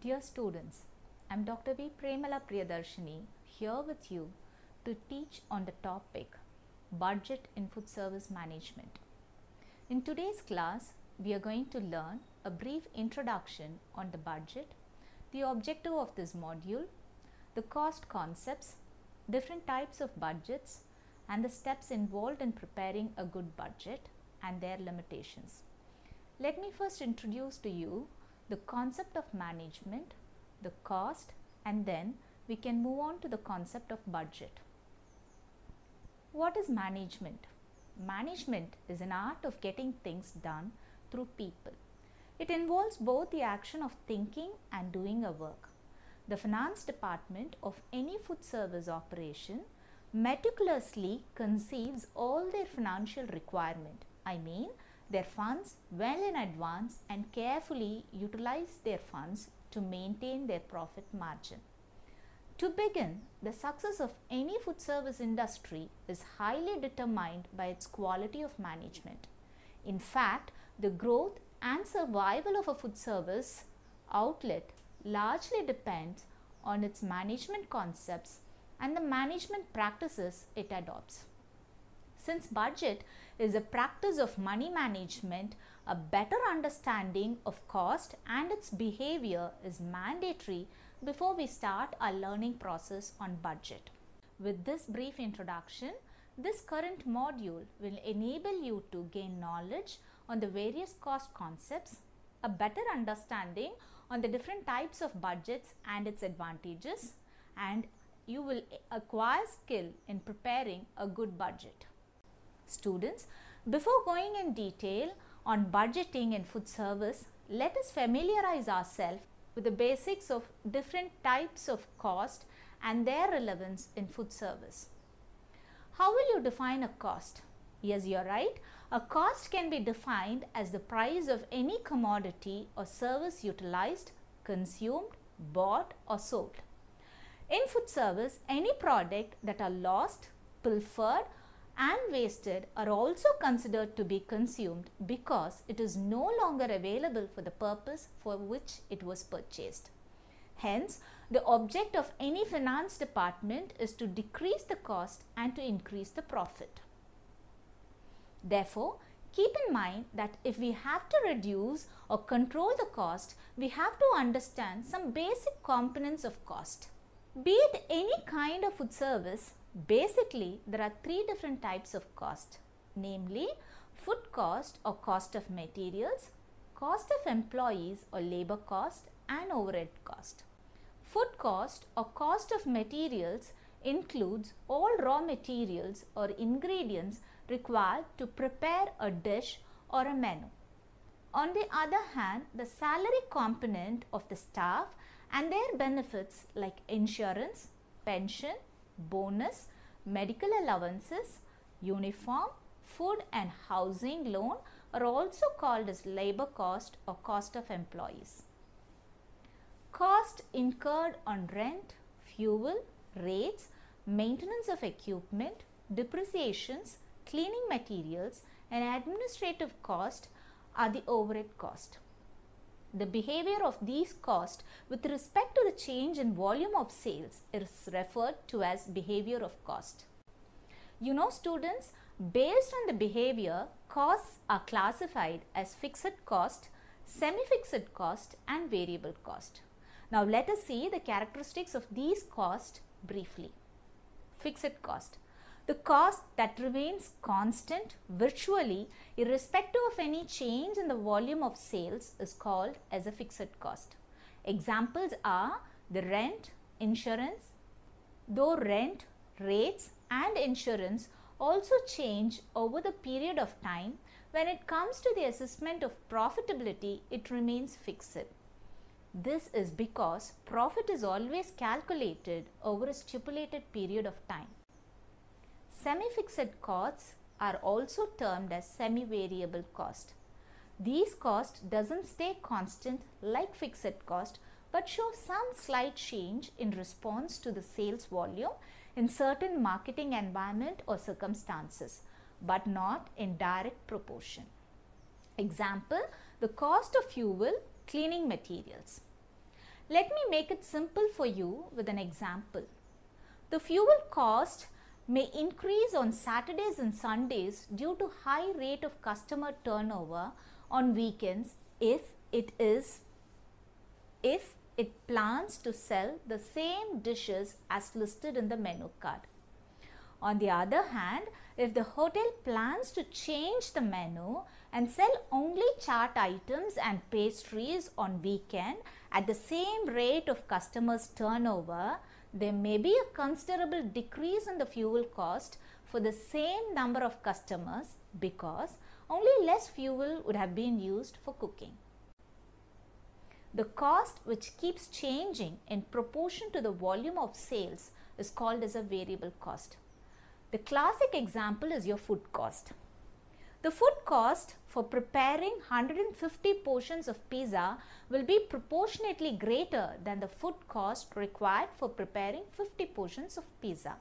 Dear students, I am Dr. V. Premala Priyadarshini here with you to teach on the topic Budget in Food Service Management. In today's class, we are going to learn a brief introduction on the budget, the objective of this module, the cost concepts, different types of budgets, and the steps involved in preparing a good budget and their limitations. Let me first introduce to you the concept of management, the cost, and then we can move on to the concept of budget. What is management? Management is an art of getting things done through people. It involves both the action of thinking and doing a work. The finance department of any food service operation meticulously conceives all their financial requirement, their funds well in advance, and carefully utilize their funds to maintain their profit margin. To begin, the success of any food service industry is highly determined by its quality of management. In fact, the growth and survival of a food service outlet largely depends on its management concepts and the management practices it adopts. Since budget is a practice of money management, a better understanding of cost and its behavior is mandatory before we start our learning process on budget. With this brief introduction, this current module will enable you to gain knowledge on the various cost concepts, a better understanding on the different types of budgets and its advantages, and you will acquire skill in preparing a good budget. Students, before going in detail on budgeting in food service, let us familiarize ourselves with the basics of different types of cost and their relevance in food service. How will you define a cost? Yes, you are right. A cost can be defined as the price of any commodity or service utilized, consumed, bought or sold. In food service, any product that are lost, pilfered and wasted are also considered to be consumed because it is no longer available for the purpose for which it was purchased. Hence, the object of any finance department is to decrease the cost and to increase the profit. Therefore, keep in mind that if we have to reduce or control the cost, we have to understand some basic components of cost. Be it any kind of food service, basically there are three different types of cost, namely food cost or cost of materials, cost of employees or labor cost, and overhead cost. Food cost or cost of materials includes all raw materials or ingredients required to prepare a dish or a menu. On the other hand, the salary component of the staff and their benefits like insurance, pension, bonus, medical allowances, uniform, food and housing loan are also called as labor cost or cost of employees. Cost incurred on rent, fuel, rates, maintenance of equipment, depreciations, cleaning materials and administrative cost are the overhead cost. The behavior of these costs with respect to the change in volume of sales is referred to as behavior of cost. You know, students, based on the behavior, costs are classified as fixed cost, semi-fixed cost and variable cost. Now let us see the characteristics of these costs briefly. Fixed cost. The cost that remains constant virtually irrespective of any change in the volume of sales is called as a fixed cost. Examples are the rent, insurance. Though rent, rates and insurance also change over the period of time, when it comes to the assessment of profitability, it remains fixed. This is because profit is always calculated over a stipulated period of time. Semi-fixed costs are also termed as semi-variable cost. These costs doesn't stay constant like fixed cost but show some slight change in response to the sales volume in certain marketing environment or circumstances, but not in direct proportion. Example, the cost of fuel, cleaning materials. Let me make it simple for you with an example. The fuel cost may increase on Saturdays and Sundays due to high rate of customer turnover on weekends if it plans to sell the same dishes as listed in the menu card. On the other hand, if the hotel plans to change the menu and sell only chaat items and pastries on weekend at the same rate of customers turnover, there may be a considerable decrease in the fuel cost for the same number of customers because only less fuel would have been used for cooking. The cost, which keeps changing in proportion to the volume of sales, is called as a variable cost. The classic example is your food cost. The food cost for preparing 150 portions of pizza will be proportionately greater than the food cost required for preparing 50 portions of pizza.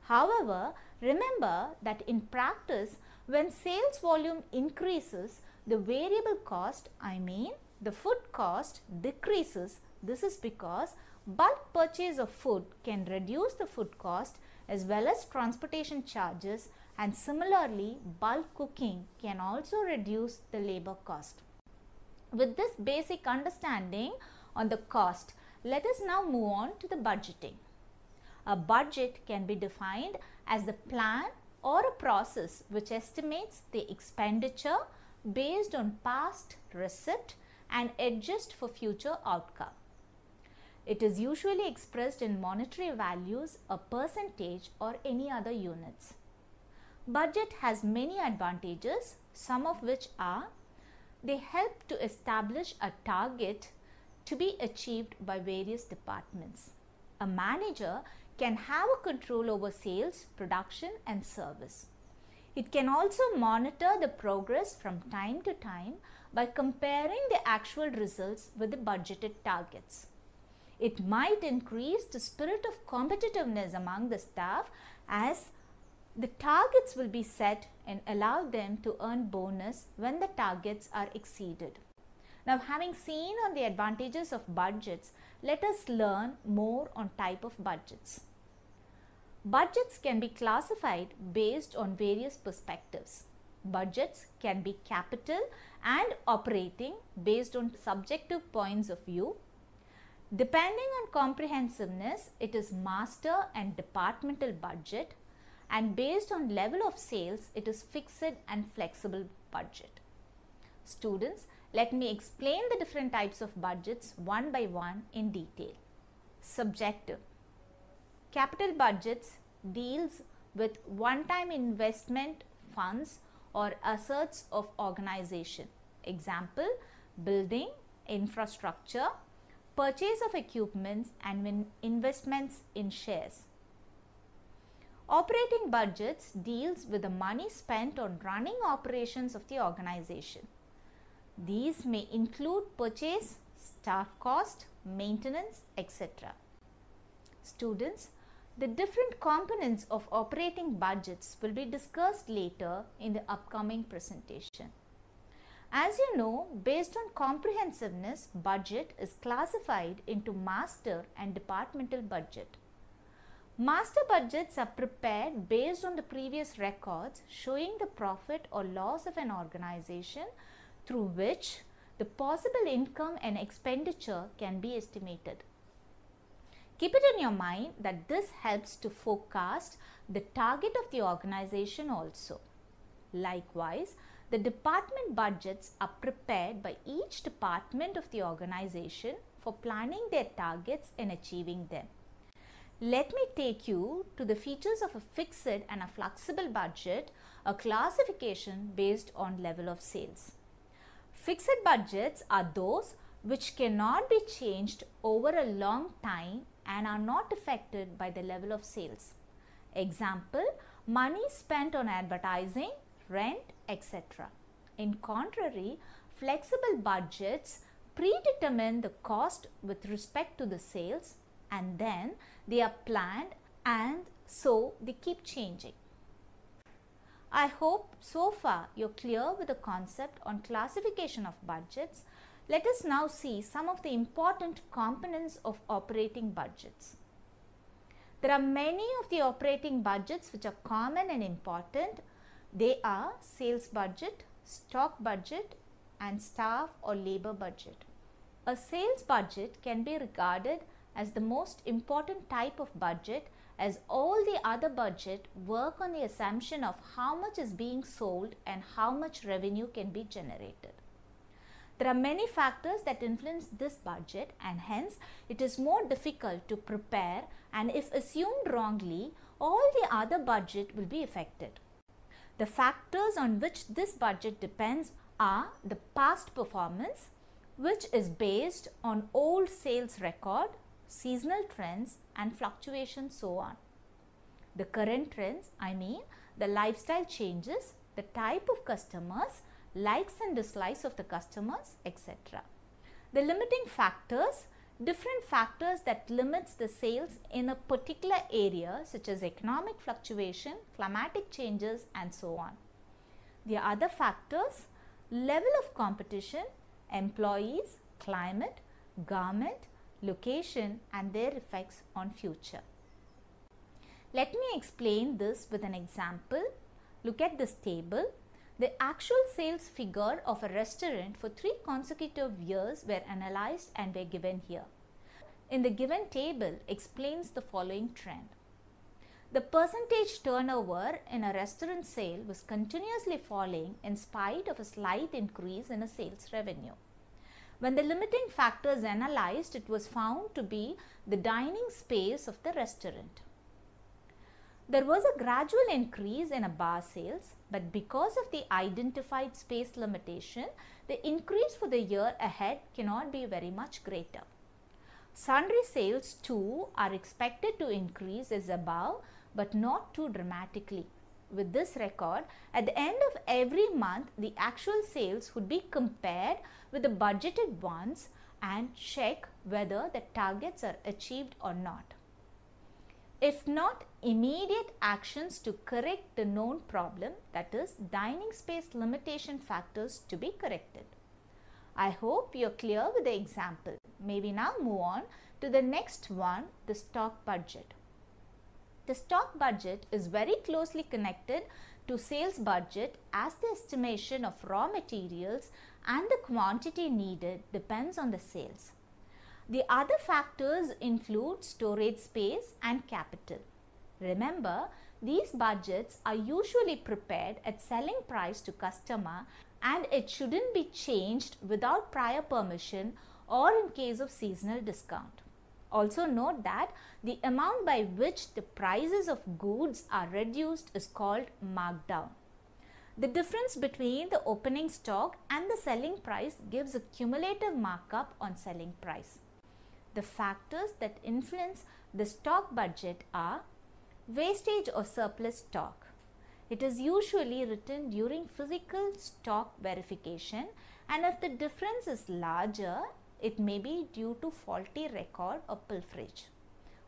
However, remember that in practice, when sales volume increases, the variable cost, the food cost, decreases. This is because bulk purchase of food can reduce the food cost as well as transportation charges, and similarly bulk cooking can also reduce the labor cost. With this basic understanding on the cost, let us now move on to the budgeting. A budget can be defined as the plan or a process which estimates the expenditure based on past receipt and adjust for future outcome. It is usually expressed in monetary values, a percentage, or any other units. Budget has many advantages, some of which are: they help to establish a target to be achieved by various departments. A manager can have a control over sales, production, and service. It can also monitor the progress from time to time by comparing the actual results with the budgeted targets. It might increase the spirit of competitiveness among the staff as the targets will be set and allow them to earn bonus when the targets are exceeded. Now, having seen on the advantages of budgets, let us learn more on type of budgets. Budgets can be classified based on various perspectives. Budgets can be capital and operating based on subjective points of view. Depending on comprehensiveness, it is master and departmental budget, and based on level of sales, it is fixed and flexible budget. Students, let me explain the different types of budgets one by one in detail. Subjective. Capital budgets deals with one-time investment funds or assets of organization. Example, building, infrastructure, purchase of equipments, and investments in shares. Operating budgets deals with the money spent on running operations of the organization. These may include purchase, staff cost, maintenance, etc. Students, the different components of operating budgets will be discussed later in the upcoming presentation. As you know, based on comprehensiveness, budget is classified into master and departmental budget. Master budgets are prepared based on the previous records showing the profit or loss of an organization through which the possible income and expenditure can be estimated. Keep it in your mind that this helps to forecast the target of the organization also. Likewise, the department budgets are prepared by each department of the organization for planning their targets and achieving them. Let me take you to the features of a fixed and a flexible budget, a classification based on level of sales. Fixed budgets are those which cannot be changed over a long time and are not affected by the level of sales. Example, money spent on advertising, rent, etc. In contrary, flexible budgets predetermine the cost with respect to the sales, and then they are planned, and so they keep changing. I hope so far you're clear with the concept on classification of budgets. Let us now see some of the important components of operating budgets. There are many of the operating budgets which are common and important. They are sales budget, stock budget, and staff or labor budget. A sales budget can be regarded as the most important type of budget, as all the other budget work on the assumption of how much is being sold and how much revenue can be generated. There are many factors that influence this budget, and hence it is more difficult to prepare, and if assumed wrongly, all the other budget will be affected. The factors on which this budget depends are the past performance, which is based on old sales record, seasonal trends and fluctuations, so on. The current trends, the lifestyle changes, the type of customers, likes and dislikes of the customers, etc. The limiting factors, different factors that limits the sales in a particular area, such as economic fluctuation, climatic changes and so on. The other factors, level of competition, employees, climate, government, location and their effects on future. Let me explain this with an example. Look at this table. The actual sales figure of a restaurant for 3 consecutive years were analyzed and were given here. In the given table explains the following trend. The percentage turnover in a restaurant sale was continuously falling in spite of a slight increase in a sales revenue. When the limiting factors analyzed, it was found to be the dining space of the restaurant. There was a gradual increase in a bar sales, but because of the identified space limitation, the increase for the year ahead cannot be very much greater. Sundry sales too are expected to increase as above, but not too dramatically. With this record, at the end of every month, the actual sales would be compared with the budgeted ones and check whether the targets are achieved or not. If not, immediate actions to correct the known problem, that is dining space limitation factors, to be corrected. I hope you are clear with the example. May we now move on to the next one, the stock budget. The stock budget is very closely connected to sales budget, as the estimation of raw materials and the quantity needed depends on the sales. The other factors include storage space and capital. Remember, these budgets are usually prepared at selling price to customer, and it shouldn't be changed without prior permission or in case of seasonal discount. Also note that the amount by which the prices of goods are reduced is called markdown. The difference between the opening stock and the selling price gives a cumulative markup on selling price. The factors that influence the stock budget are wastage or surplus stock. It is usually written during physical stock verification, and if the difference is larger, it may be due to faulty record or pilferage.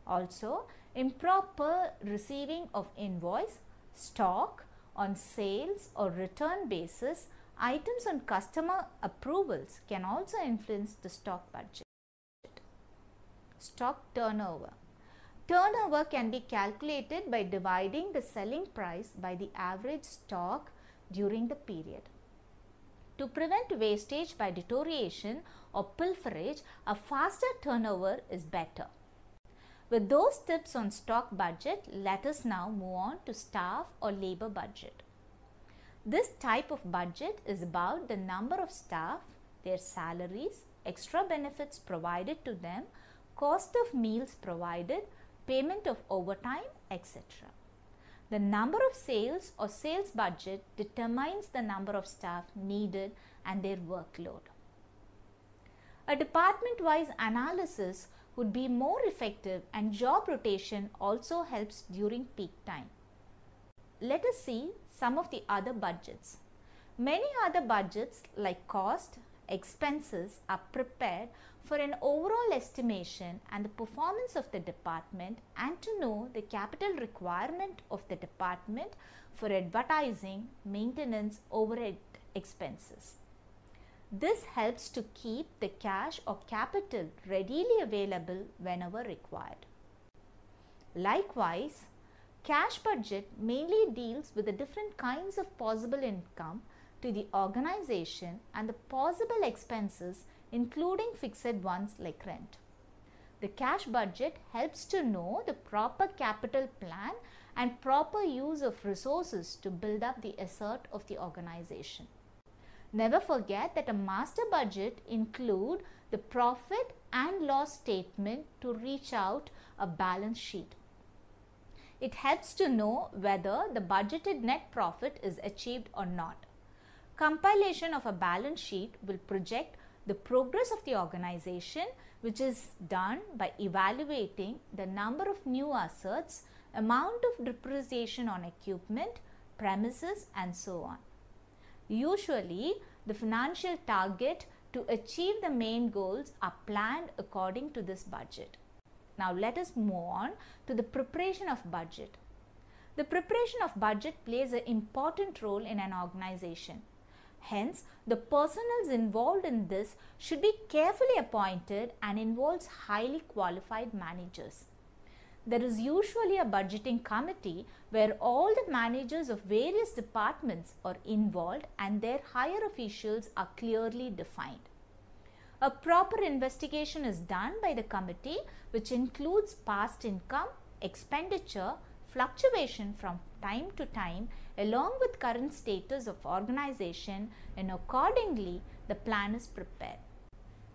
Also, improper receiving of invoice, stock on sales or return basis, items on customer approvals can also influence the stock budget. Stock turnover. Turnover can be calculated by dividing the selling price by the average stock during the period. To prevent wastage by deterioration or pilferage, a faster turnover is better. With those tips on stock budget, let us now move on to staff or labor budget. This type of budget is about the number of staff, their salaries, extra benefits provided to them, cost of meals provided, payment of overtime, etc. The number of sales or sales budget determines the number of staff needed and their workload. A department-wise analysis would be more effective, and job rotation also helps during peak time. Let us see some of the other budgets. Many other budgets like cost, expenses are prepared for an overall estimation and the performance of the department, and to know the capital requirement of the department for advertising, maintenance, overhead expenses. This helps to keep the cash or capital readily available whenever required. Likewise, cash budget mainly deals with the different kinds of possible income to the organization and the possible expenses, including fixed ones like rent. The cash budget helps to know the proper capital plan and proper use of resources to build up the asset of the organization. Never forget that a master budget includes the profit and loss statement to reach out a balance sheet. It helps to know whether the budgeted net profit is achieved or not. Compilation of a balance sheet will project the progress of the organization, which is done by evaluating the number of new assets, amount of depreciation on equipment, premises, and so on. Usually, the financial target to achieve the main goals are planned according to this budget. Now, let us move on to the preparation of budget. The preparation of budget plays an important role in an organization. Hence, the personnel involved in this should be carefully appointed and involves highly qualified managers. There is usually a budgeting committee where all the managers of various departments are involved and their higher officials are clearly defined. A proper investigation is done by the committee, which includes past income, expenditure, fluctuation from time to time, along with current status of organization, and accordingly the plan is prepared.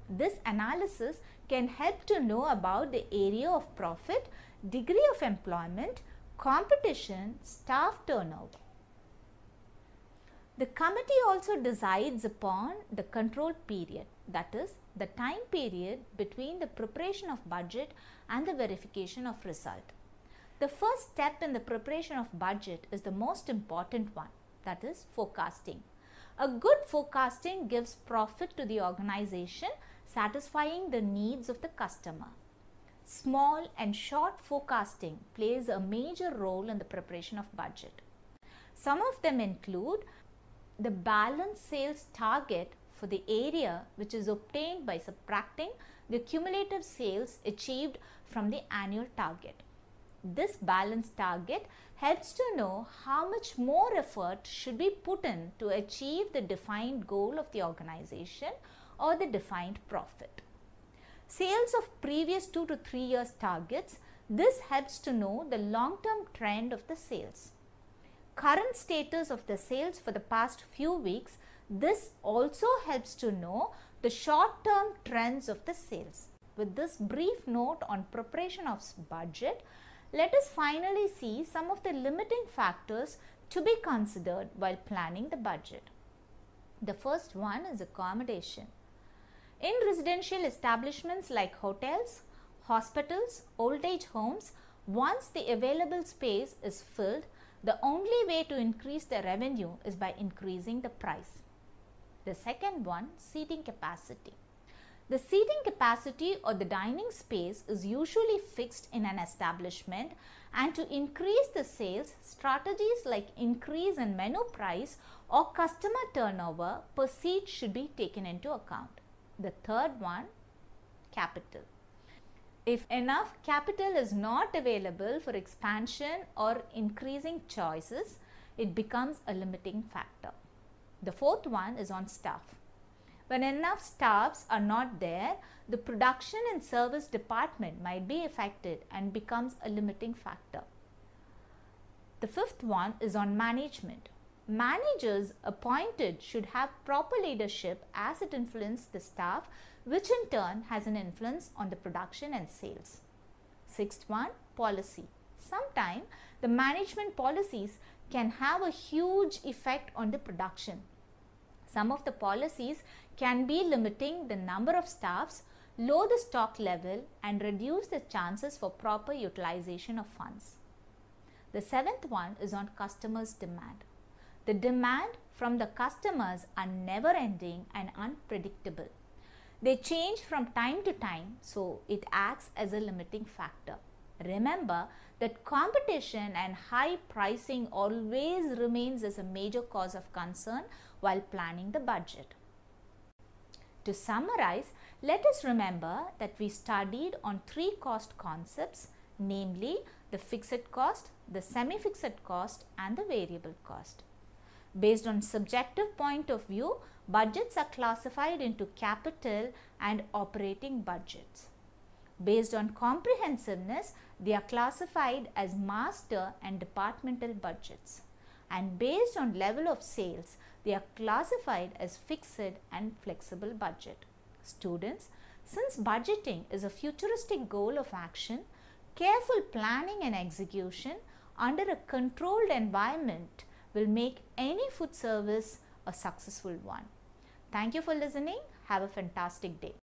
This analysis can help to know about the area of profit, degree of employment, competition, staff turnover. The committee also decides upon the control period, that is, the time period between the preparation of budget and the verification of result. The first step in the preparation of budget is the most important one, that is forecasting. A good forecasting gives profit to the organization, satisfying the needs of the customer. Small and short forecasting plays a major role in the preparation of budget. Some of them include the balanced sales target for the area, which is obtained by subtracting the cumulative sales achieved from the annual target. This balanced target helps to know how much more effort should be put in to achieve the defined goal of the organization or the defined profit. Sales of previous 2 to 3 years targets, this helps to know the long-term trend of the sales. Current status of the sales for the past few weeks, this also helps to know the short-term trends of the sales. With this brief note on preparation of budget, let us finally see some of the limiting factors to be considered while planning the budget. The first one is accommodation. In residential establishments like hotels, hospitals, old age homes, once the available space is filled, the only way to increase the revenue is by increasing the price. The second one, seating capacity. The seating capacity or the dining space is usually fixed in an establishment, and to increase the sales, strategies like increase in menu price or customer turnover per seat should be taken into account. The third one, capital. If enough capital is not available for expansion or increasing choices, it becomes a limiting factor. The fourth one is on staff. When enough staffs are not there, the production and service department might be affected and becomes a limiting factor. The fifth one is on management. Managers appointed should have proper leadership as it influences the staff, which in turn has an influence on the production and sales. Sixth one, policy. Sometimes the management policies can have a huge effect on the production. Some of the policies can be limiting the number of staffs, lower the stock level, and reduce the chances for proper utilization of funds. The seventh one is on customers' demand. The demand from the customers are never ending and unpredictable. They change from time to time, so it acts as a limiting factor. Remember that competition and high pricing always remains as a major cause of concern while planning the budget. To summarize, let us remember that we studied on three cost concepts, namely the fixed cost, the semi-fixed cost and the variable cost. Based on subjective point of view, budgets are classified into capital and operating budgets. Based on comprehensiveness, they are classified as master and departmental budgets. And based on level of sales, they are classified as fixed and flexible budget. Students, since budgeting is a futuristic goal of action, careful planning and execution under a controlled environment will make any food service a successful one. Thank you for listening. Have a fantastic day.